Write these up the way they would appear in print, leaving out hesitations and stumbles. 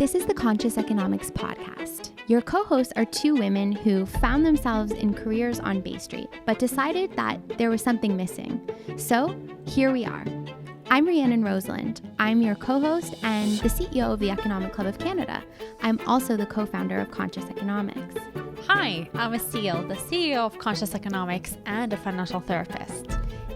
This is the Conscious Economics Podcast. Your co-hosts are two women who found themselves in careers on Bay Street, but decided that there was something missing. So here we are. I'm Rhiannon Roseland. I'm your co-host and the CEO of the Economic Club of Canada. I'm also the co-founder of Conscious Economics. Hi, I'm Asil, the CEO of Conscious Economics and a financial therapist.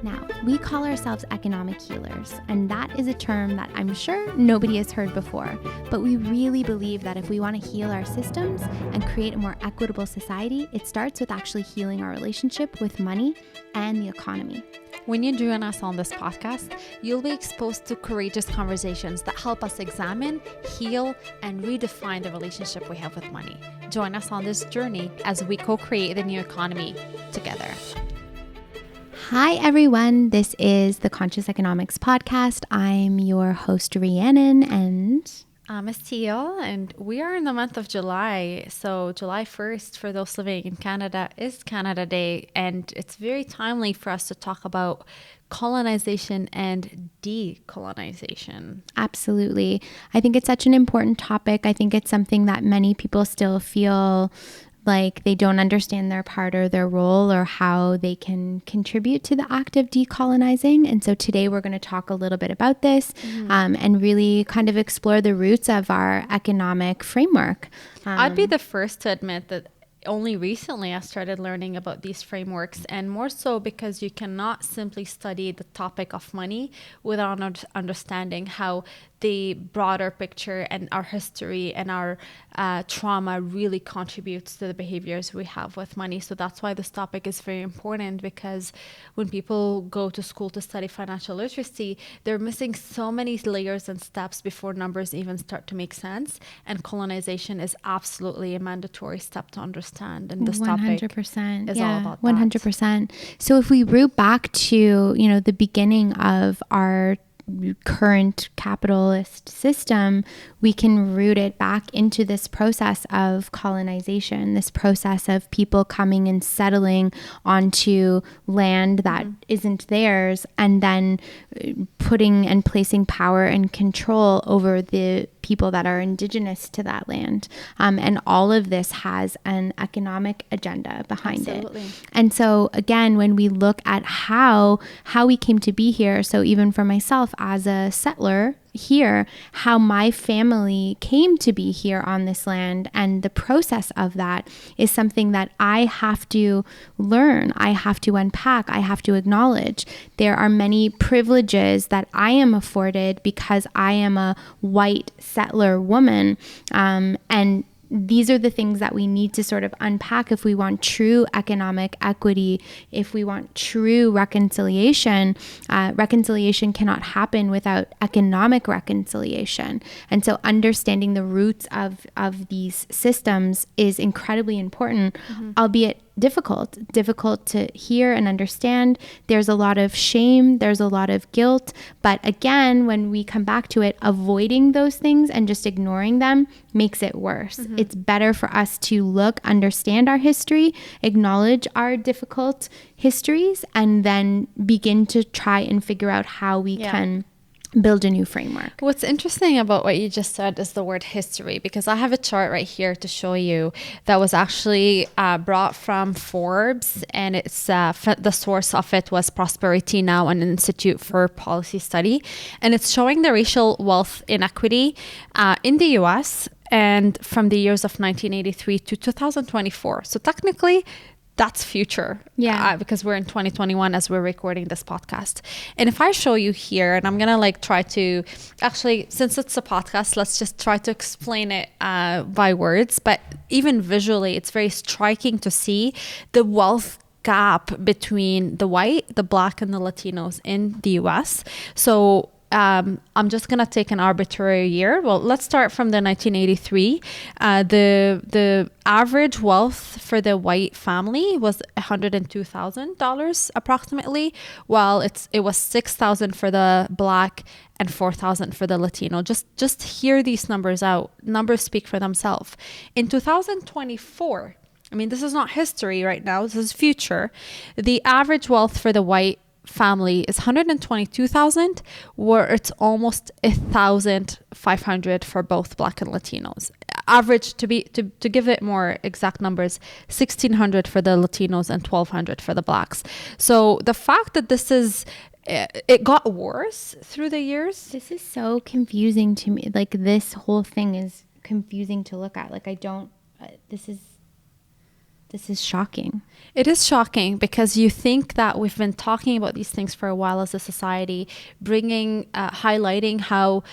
Now, we call ourselves economic healers, and that is a term that I'm sure nobody has heard before, but we really believe that if we want to heal our systems and create a more equitable society, it starts with actually healing our relationship with money and the economy. When you join us on this podcast, you'll be exposed to courageous conversations that help us examine, heal, and redefine the relationship we have with money. Join us on this journey as we co-create the new economy together. Hi, everyone. This is the Conscious Economics Podcast. I'm your host, Rhiannon, and I'm Asil, and we are in the month of July. So July 1st, for those living in Canada, is Canada Day, and it's very timely for us to talk about colonization and decolonization. Absolutely. I think it's such an important topic. I think it's something that many people still feel like they don't understand their part or their role or how they can contribute to the act of decolonizing. And so today we're going to talk a little bit about this and really kind of explore the roots of our economic framework. I'd be the first to admit that only recently I started learning about these frameworks, and more so because you cannot simply study the topic of money without understanding how the broader picture and our history and our trauma really contributes to the behaviors we have with money. So that's why this topic is very important, because when people go to school to study financial literacy, they're missing so many layers and steps before numbers even start to make sense. And colonization is absolutely a mandatory step to understand. And this 100%, topic is all about that. 100%. So if we root back to, the beginning of our current capitalist system, we can root it back into this process of colonization, this process of people coming and settling onto land that isn't theirs, and then putting and placing power and control over the people that are indigenous to that land. And all of this has an economic agenda behind it. And so again, when we look at how we came to be here, so even for myself as a settler here, how my family came to be here on this land and the process of that is something that I have to learn, I have to unpack, I have to acknowledge. There are many privileges that I am afforded because I am a white settler woman, and these are the things that we need to sort of unpack if we want true economic equity, if we want true reconciliation. Reconciliation cannot happen without economic reconciliation. And so understanding the roots of these systems is incredibly important, albeit difficult to hear and understand. There's a lot of shame, there's a lot of guilt, but again, when we come back to it, avoiding those things and just ignoring them makes it worse. It's better for us to look, understand our history, acknowledge our difficult histories, and then begin to try and figure out how we can build a new framework. What's interesting about what you just said is the word history, because I have a chart right here to show you that was actually brought from Forbes, and it's the source of it was Prosperity Now, an Institute for Policy Study, and it's showing the racial wealth inequity in the US and from the years of 1983 to 2024. So technically, that's future, because we're in 2021 as we're recording this podcast. And if I show you here, and I'm gonna try to, actually, since it's a podcast, let's just try to explain it by words, but even visually, it's very striking to see the wealth gap between the white, the Black, and the Latinos in the US. So I'm just going to take an arbitrary year. Well, let's start from the 1983. The average wealth for the white family was $102,000 approximately, while it was $6,000 for the Black and $4,000 for the Latino. Just hear these numbers out. Numbers speak for themselves. In 2024, I mean, this is not history right now. This is future. The average wealth for the white family is 122,000, where it's almost 1,500 for both Black and Latinos. Average, to give it more exact numbers, 1,600 for the Latinos and 1,200 for the Blacks. So the fact that it got worse through the years. This is so confusing to me. Like, this whole thing is confusing to look at. Like, I don't, this is shocking. It is shocking because you think that we've been talking about these things for a while as a society, highlighting how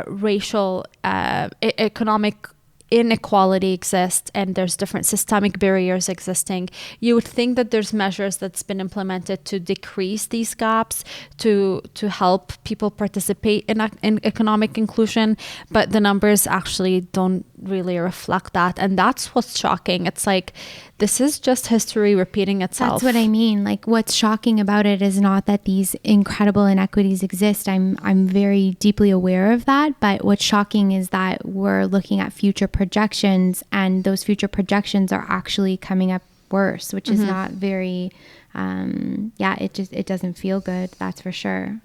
racial, economic inequality exists and there's different systemic barriers existing. You would think that there's measures that's been implemented to decrease these gaps, to help people participate in economic inclusion, but the numbers actually don't really reflect that. And that's what's shocking. It's like, this is just history repeating itself. That's what I mean. Like, what's shocking about it is not that these incredible inequities exist. I'm very deeply aware of that. But what's shocking is that we're looking at future projections, and those future projections are actually coming up worse, which is not very, it doesn't feel good. That's for sure.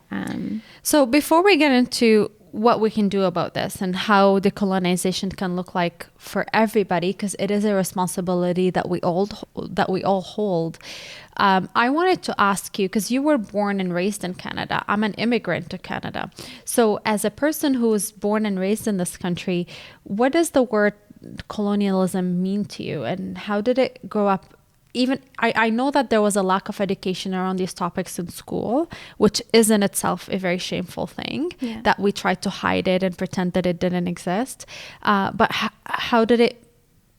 So before we get into what we can do about this and how decolonization can look like for everybody, because it is a responsibility that we all hold. I wanted to ask you, because you were born and raised in Canada. I'm an immigrant to Canada. So as a person who was born and raised in this country, what does the word colonialism mean to you, and how did it grow up? Even I know that there was a lack of education around these topics in school, which is in itself a very shameful thing, that we tried to hide it and pretend that it didn't exist. But how did it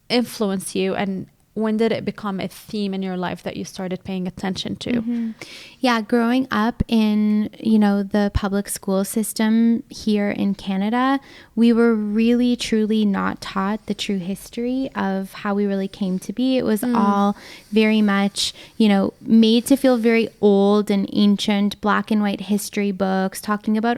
influence you, and when did it become a theme in your life that you started paying attention to? Mm-hmm. Yeah, growing up in, the public school system here in Canada, we were really, truly not taught the true history of how we really came to be. It was all very much, made to feel very old and ancient, black and white history books talking about,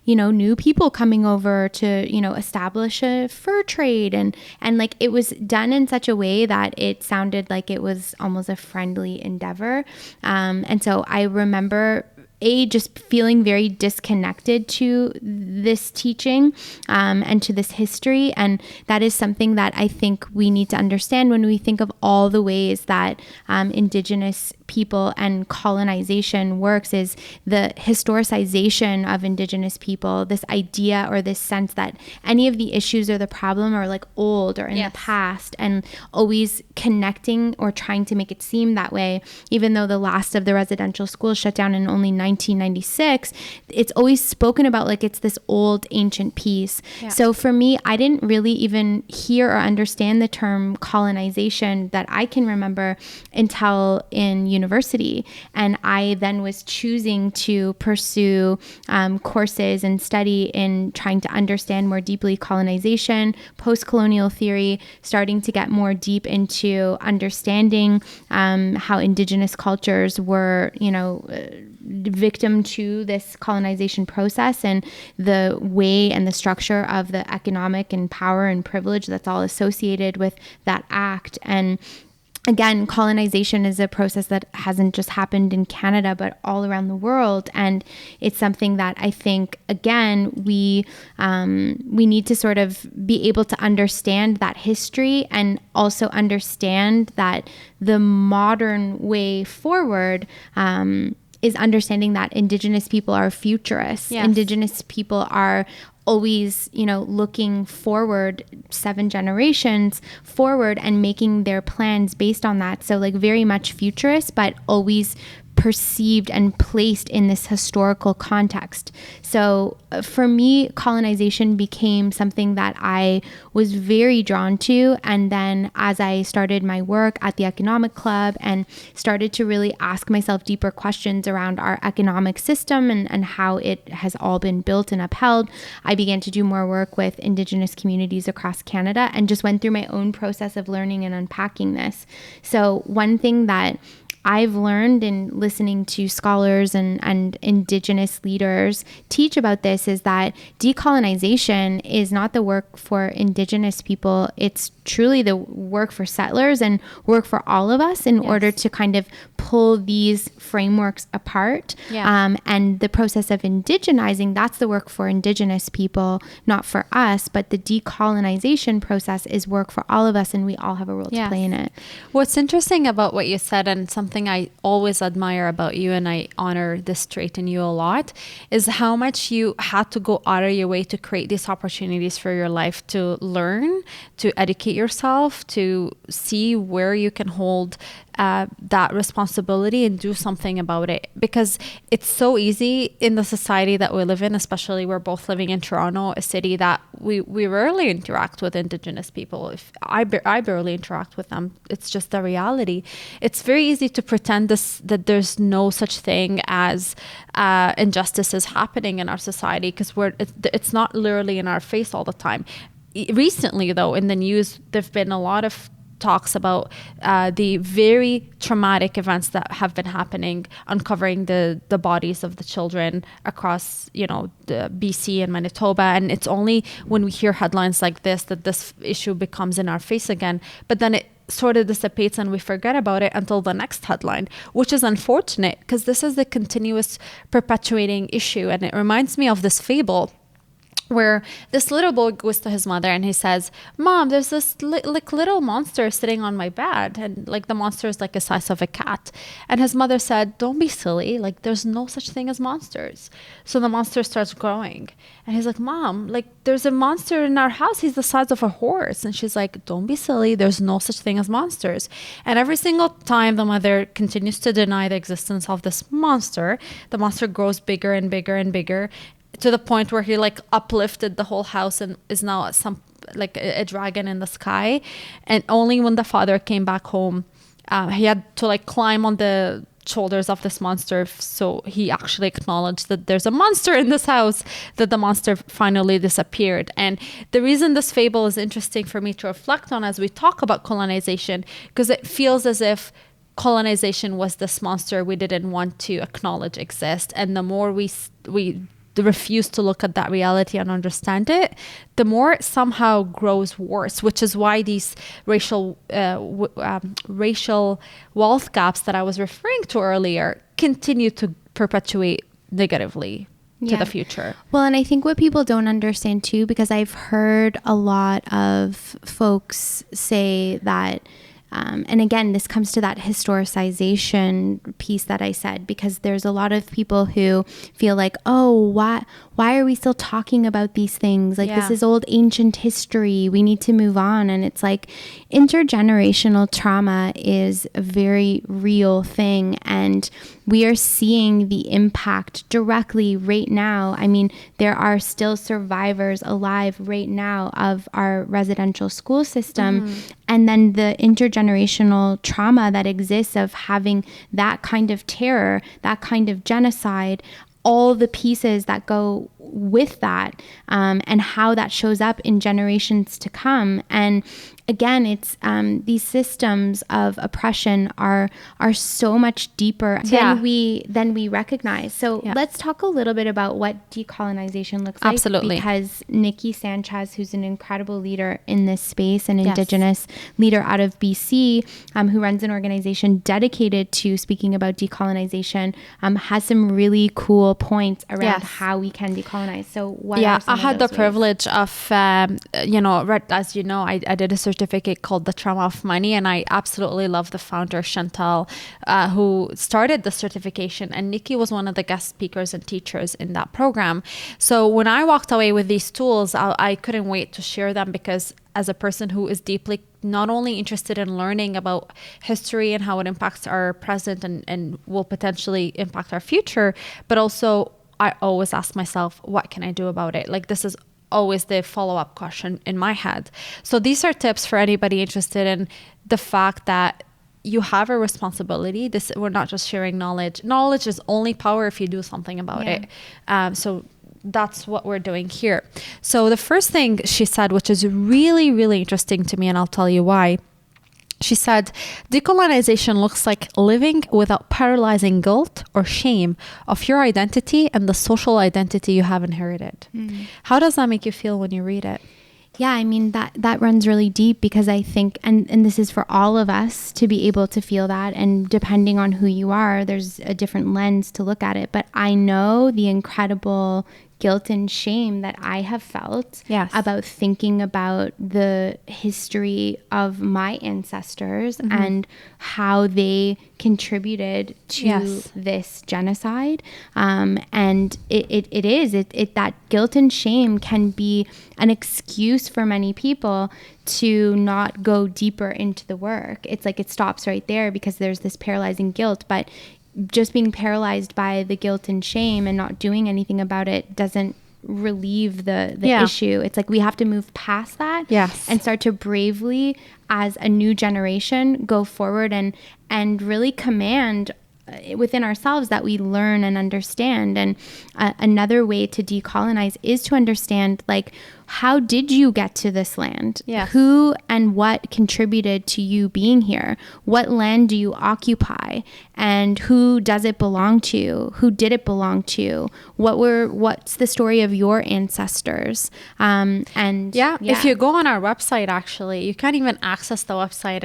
new people coming over to, establish a fur trade. And like, it was done in such a way that it sounded like it was almost a friendly endeavor. And so I remember just feeling very disconnected to this teaching and to this history. And that is something that I think we need to understand when we think of all the ways that Indigenous people and colonization works, is the historicization of Indigenous people, this idea or this sense that any of the issues or the problem are like old or in the past, and always connecting or trying to make it seem that way. Even though the last of the residential schools shut down in only 1996, it's always spoken about like it's this old ancient piece. So for me, I didn't really even hear or understand the term colonization that I can remember until in university. And I then was choosing to pursue courses and study in trying to understand more deeply colonization, post-colonial theory, starting to get more deep into understanding how Indigenous cultures were, victim to this colonization process, and the way and the structure of the economic and power and privilege that's all associated with that act. And again, colonization is a process that hasn't just happened in Canada, but all around the world. And it's something that I think, again, we need to sort of be able to understand that history, and also understand that the modern way forward is understanding that Indigenous people are futurists. Indigenous people are always, looking forward 7 generations forward and making their plans based on that. So like very much futurist, but always perceived and placed in this historical context. So for me, colonization became something that I was very drawn to. And then as I started my work at the Economic Club and started to really ask myself deeper questions around our economic system and how it has all been built and upheld, I began to do more work with Indigenous communities across Canada and just went through my own process of learning and unpacking this. So one thing that I've learned in listening to scholars and Indigenous leaders teach about this is that decolonization is not the work for Indigenous people. It's truly the work for settlers and work for all of us in order to kind of pull these frameworks apart. And the process of indigenizing, that's the work for Indigenous people, not for us. But the decolonization process is work for all of us, and we all have a role to play in it. What's interesting about what you said, and something I always admire about you, and I honor this trait in you a lot, is how much you had to go out of your way to create these opportunities for your life to learn, to educate yourself, to see where you can hold that responsibility and do something about it. Because it's so easy in the society that we live in, especially we're both living in Toronto, a city that we rarely interact with Indigenous people. If I barely interact with them. It's just the reality. It's very easy to pretend that there's no such thing as injustices happening in our society, because it's not literally in our face all the time. Recently, though, in the news, there've been a lot of talks about the very traumatic events that have been happening, uncovering the bodies of the children across, the BC and Manitoba. And it's only when we hear headlines like this that this issue becomes in our face again. But then it sort of dissipates and we forget about it until the next headline, which is unfortunate, because this is the continuous perpetuating issue. And it reminds me of this fable where this little boy goes to his mother and he says, "Mom, there's this little monster sitting on my bed." And the monster is the size of a cat. And his mother said, "Don't be silly. There's no such thing as monsters." So the monster starts growing. And he's like, "Mom, there's a monster in our house. He's the size of a horse." And she's like, "Don't be silly. There's no such thing as monsters." And every single time the mother continues to deny the existence of this monster, the monster grows bigger and bigger and bigger, to the point where he uplifted the whole house and is now some a dragon in the sky. And only when the father came back home, he had to climb on the shoulders of this monster, so he actually acknowledged that there's a monster in this house, that the monster finally disappeared. And the reason this fable is interesting for me to reflect on as we talk about colonization, because it feels as if colonization was this monster we didn't want to acknowledge exist. And the more we refuse to look at that reality and understand it, the more it somehow grows worse, which is why these racial wealth gaps that I was referring to earlier continue to perpetuate negatively to the future. Well, and I think what people don't understand too, because I've heard a lot of folks say that and again, this comes to that historicization piece that I said, because there's a lot of people who feel like, oh, why are we still talking about these things? This is old ancient history. We need to move on. And it's intergenerational trauma is a very real thing. And we are seeing the impact directly right now. I mean, there are still survivors alive right now of our residential school system. Mm-hmm. And then the intergenerational trauma that exists of having that kind of terror, that kind of genocide, all the pieces that go with that, and how that shows up in generations to come. And again, it's these systems of oppression are so much deeper than we recognize. So let's talk a little bit about what decolonization looks like. Absolutely. Because Nikki Sanchez, who's an incredible leader in this space, an Indigenous leader out of BC, who runs an organization dedicated to speaking about decolonization, has some really cool points around how we can decolonize. So what are some I had of the those privilege of, as you know, I did a certificate called The Trauma of Money, and I absolutely love the founder, Chantal, who started the certification, and Nikki was one of the guest speakers and teachers in that program. So when I walked away with these tools, I couldn't wait to share them, because as a person who is deeply not only interested in learning about history and how it impacts our present and will potentially impact our future, but also I always ask myself, what can I do about it? This is always the follow-up question in my head. So these are tips for anybody interested in the fact that you have a responsibility. We're not just sharing knowledge. Knowledge is only power if you do something about it. So that's what we're doing here. So the first thing she said, which is really, really interesting to me, and I'll tell you why, She said, decolonization looks like living without paralyzing guilt or shame of your identity and the social identity you have inherited. How does that make you feel when you read it? Yeah, I mean, that runs really deep, because I think, and this is for all of us to be able to feel that. And depending on who you are, there's a different lens to look at it. But I know the incredible guilt and shame that I have felt about thinking about the history of my ancestors and how they contributed to this genocide. And it is that guilt and shame can be an excuse for many people to not go deeper into the work. It's like it stops right there because there's this paralyzing guilt, but just being paralyzed by the guilt and shame and not doing anything about it doesn't relieve the issue. It's like we have to move past that and start to bravely, as a new generation, go forward and really command within ourselves that we learn and understand. And another way to decolonize is to understand, like, how did you get to this land? Who and what contributed to you being here? What land do you occupy? And who does it belong to? Who did it belong to? What's the story of your ancestors? If you go on our website, actually, you can't even access the website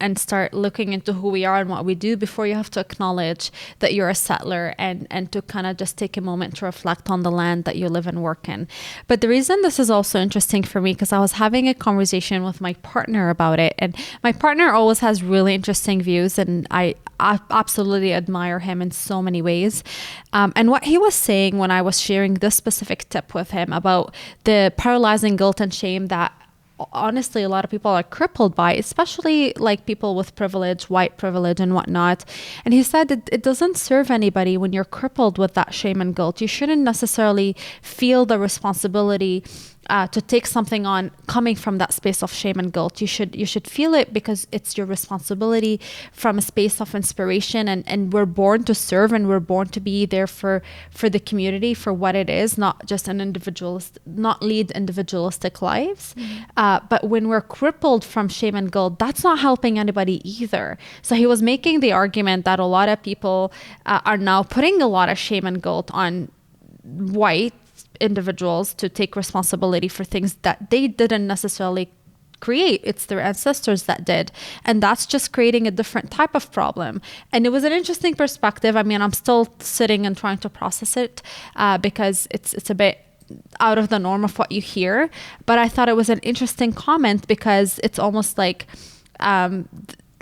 and start looking into who we are and what we do before you have to acknowledge that you're a settler and to kind of just take a moment to reflect on the land that you live and work in. But the reason this is also interesting for me, because I was having a conversation with my partner about it, and my partner always has really interesting views, and I absolutely admire him in so many ways. And what he was saying when I was sharing this specific tip with him about the paralyzing guilt and shame that honestly a lot of people are crippled by, especially like people with privilege, white privilege and whatnot. And he said it doesn't serve anybody when you're crippled with that shame and guilt. You shouldn't necessarily feel the responsibility to take something on coming from that space of shame and guilt. You should feel it because it's your responsibility from a space of inspiration, and we're born to serve, and we're born to be there for the community for what it is, not just not lead individualistic lives. But when we're crippled from shame and guilt, that's not helping anybody either. So he was making the argument that a lot of people are now putting a lot of shame and guilt on white individuals to take responsibility for things that they didn't necessarily create. It's their ancestors that did. And that's just creating a different type of problem. And it was an interesting perspective. I mean, I'm still sitting and trying to process it because it's a bit out of the norm of what you hear. But I thought it was an interesting comment because it's almost like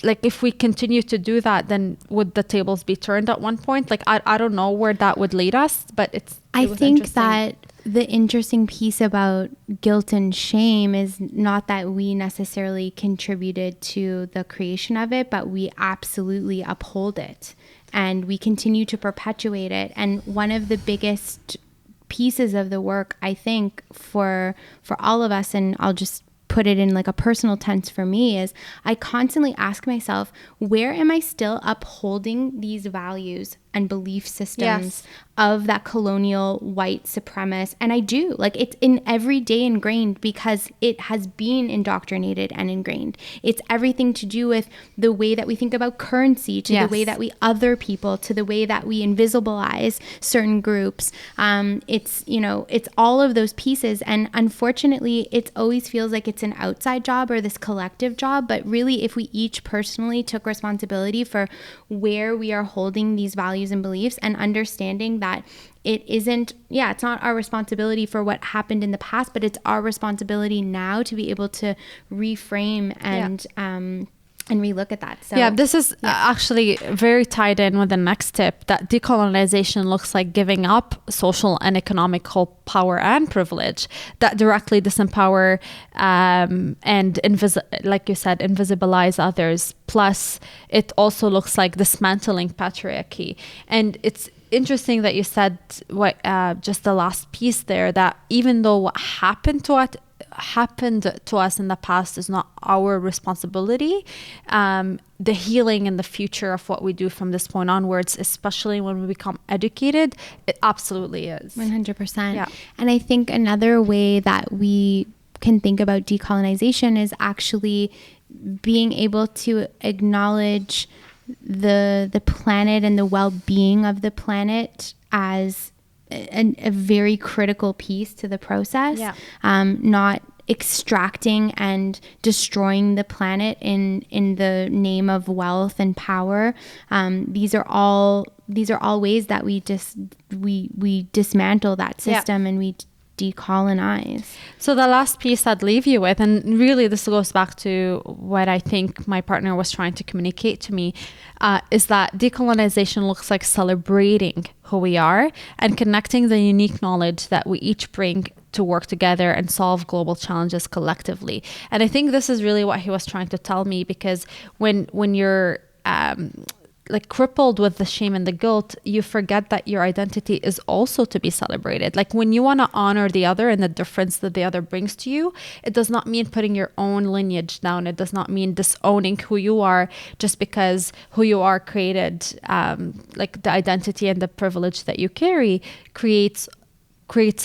if we continue to do that, then would the tables be turned at one point? Like, I don't know where that would lead us, but I think that the interesting piece about guilt and shame is not that we necessarily contributed to the creation of it, but we absolutely uphold it and we continue to perpetuate it. And one of the biggest pieces of the work, I think, for all of us, and I'll just put it in like a personal tense for me, is I constantly ask myself, where am I still upholding these values and belief systems of that colonial white supremacist? And I do, like, it's in every day ingrained because it has been indoctrinated and ingrained. It's everything to do with the way that we think about currency, to the way that we other people, to the way that we invisibilize certain groups. It's all of those pieces. And unfortunately, it always feels like it's an outside job or this collective job. But really, if we each personally took responsibility for where we are holding these values and beliefs, and understanding that it's not our responsibility for what happened in the past, but it's our responsibility now to be able to reframe and relook at that. So this is actually very tied in with the next tip, that decolonization looks like giving up social and economical power and privilege that directly disempower and like you said, invisibilize others. Plus, it also looks like dismantling patriarchy. And it's interesting that you said just the last piece there, that even though what happened to us in the past is not our responsibility, the healing and the future of what we do from this point onwards, especially when we become educated, it absolutely is. 100%. And I think another way that we can think about decolonization is actually being able to acknowledge the planet and the well-being of the planet as a very critical piece to the process. Yeah. Not extracting and destroying the planet in the name of wealth and power. These are all ways that we dismantle that system, and we decolonize. So the last piece I'd leave you with, and really this goes back to what I think my partner was trying to communicate to me, is that decolonization looks like celebrating who we are and connecting the unique knowledge that we each bring to work together and solve global challenges collectively. And I think this is really what he was trying to tell me, because when you're like crippled with the shame and the guilt, you forget that your identity is also to be celebrated. Like when you want to honor the other and the difference that the other brings to you, it does not mean putting your own lineage down. It does not mean disowning who you are just because who you are created, like the identity and the privilege that you carry creates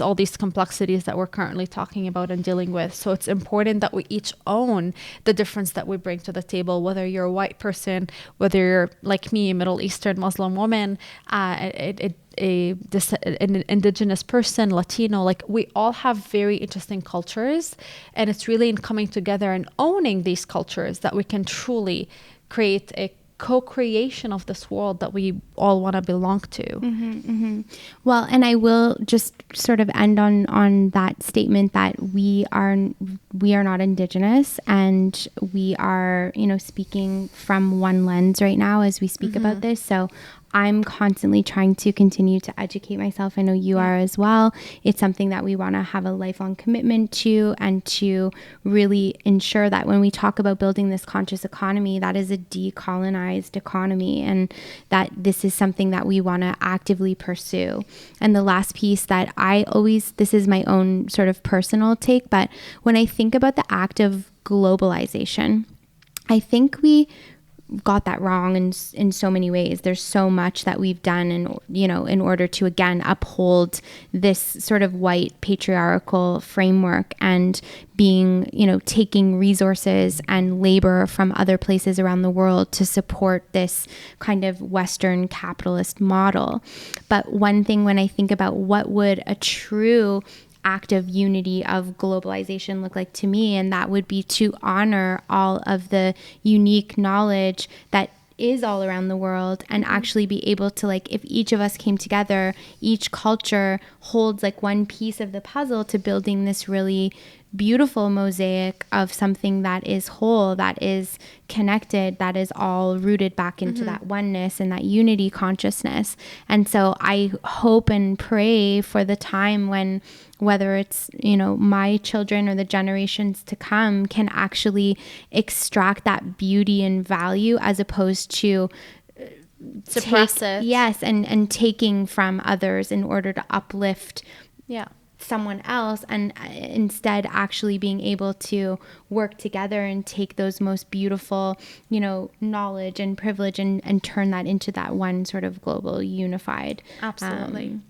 all these complexities that we're currently talking about and dealing with. So it's important that we each own the difference that we bring to the table, whether you're a white person, whether you're like me, a Middle Eastern Muslim woman, an indigenous person, Latino, like we all have very interesting cultures. And it's really in coming together and owning these cultures that we can truly create a co-creation of this world that we all want to belong to. Well, and I will just sort of end on that statement that we are not Indigenous, and we are, speaking from one lens right now as we speak about this. So I'm constantly trying to continue to educate myself. I know you are as well. It's something that we want to have a lifelong commitment to, and to really ensure that when we talk about building this conscious economy, that is a decolonized economy, and that this is something that we want to actively pursue. And the last piece that this is my own sort of personal take, but when I think about the act of globalization, I think we got that wrong in so many ways. There's so much that we've done in order to, again, uphold this sort of white patriarchal framework, and being, taking resources and labor from other places around the world to support this kind of Western capitalist model. But one thing, when I think about what would a true act of unity of globalization look like to me, and that would be to honor all of the unique knowledge that is all around the world, and actually be able to, like, if each of us came together, each culture holds like one piece of the puzzle to building this really beautiful mosaic of something that is whole, that is connected, that is all rooted back into that oneness and that unity consciousness. And so I hope and pray for the time when, whether it's, my children or the generations to come, can actually extract that beauty and value, as opposed to suppress it. Yes, and taking from others in order to uplift someone else, and instead actually being able to work together and take those most beautiful, knowledge and privilege, and turn that into that one sort of global unified. Absolutely.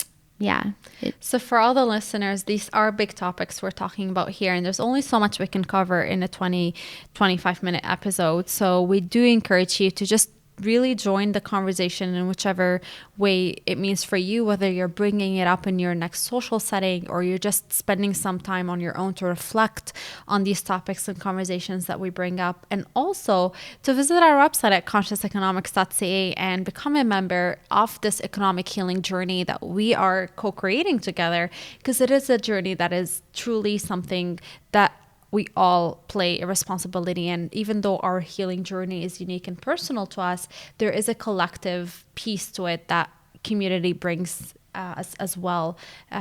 So for all the listeners, these are big topics we're talking about here, and there's only so much we can cover in a 25 minute episode. So we do encourage you to just really join the conversation in whichever way it means for you, whether you're bringing it up in your next social setting, or you're just spending some time on your own to reflect on these topics and conversations that we bring up. And also to visit our website at consciouseconomics.ca and become a member of this economic healing journey that we are co-creating together, because it is a journey that is truly something that we all play a responsibility. And even though our healing journey is unique and personal to us, there is a collective piece to it that community brings as well.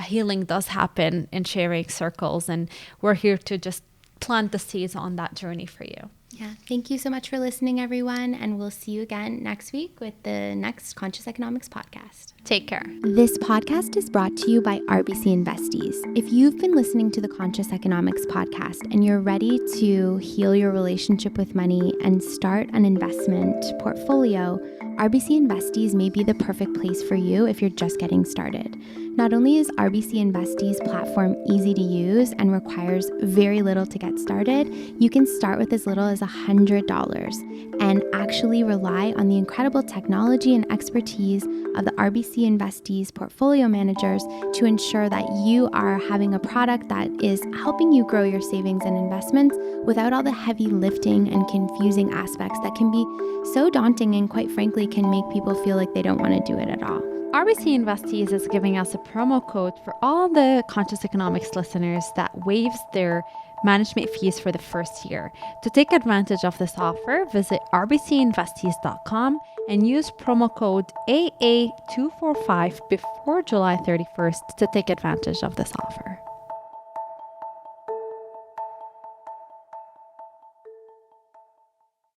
Healing does happen in sharing circles, and we're here to just plant the seeds on that journey for you. Yeah. Thank you so much for listening, everyone. And we'll see you again next week with the next Conscious Economics podcast. Take care. This podcast is brought to you by RBC Investees. If you've been listening to the Conscious Economics podcast and you're ready to heal your relationship with money and start an investment portfolio, RBC Investees may be the perfect place for you if you're just getting started. Not only is RBC Investee's platform easy to use and requires very little to get started, you can start with as little as $100 and actually rely on the incredible technology and expertise of the RBC Investee's portfolio managers to ensure that you are having a product that is helping you grow your savings and investments without all the heavy lifting and confusing aspects that can be so daunting and, quite frankly, can make people feel like they don't want to do it at all. RBC Investees is giving us a promo code for all the Conscious Economics listeners that waives their management fees for the first year. To take advantage of this offer, visit rbcinvestees.com and use promo code AA245 before July 31st to take advantage of this offer.